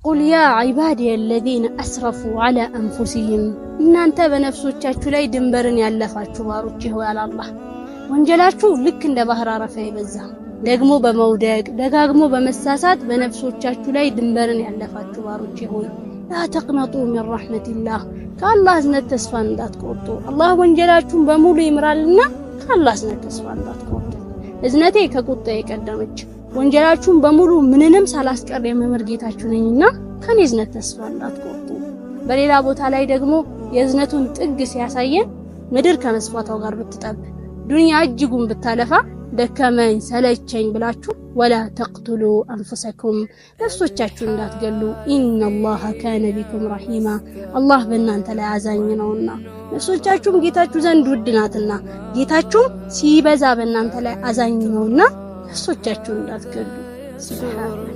قل يا عبادي الذين أسرفوا على أنفسهم እናንተ በነፍሶቻችሁ ላይ ድንበርን ያለፋችሁ ባሮቼ ሆይ አለ አላህ ወንጀላችሁ ልክ እንደ ባህር አረፋ ይበዛ ደግሞ በመውደቅ ደጋግሞ በመሳሳት በነፍሶቻችሁ ላይ ድንበርን ያለፋችሁ ባሮቼ ሆይ لا تقنطوا من رحمة الله ከአላህ እዝነት ተስፋ እንዳትቆርጡ አላህ ወንጀላችሁን በሙሉ ይምራልና ከአላህ እዝነት ተስፋ እንዳትቆርጡ እዝነቴ ከቁጣ የቀደመች ወንጀላችሁን በሙሉ ምንንም ሳላስቀር የመምር ጌታችሁ ነኝና ከኔ እዝነት ተስፋ እንዳትቆርጡ በሌላ ቦታ ላይ ደግሞ የእዝነቱን ጥግ ሲያሳየን ምድር ከመስፋታው ጋር ብትጠብ ዱንያ እጅጉን ብታለፋ ደከመኝ ሰለቸኝ ብላችሁ ወላ ተቅቱሉ አንፉሰኩም ነፍሶቻችሁን እንዳትገሉ ኢነላህ ካነ ቢኩም ረሂማ አላህ በእናንተ ላይ አዛኝ ነውና ነፍሶቻችሁም ጌታችሁ ዘንድ ውድ ናትና ጌታችሁም ሲበዛ በእናንተ ላይ አዛኝ ነውና ነፍሶቻችሁን እንዳትገሉ ሱብሃንአላህ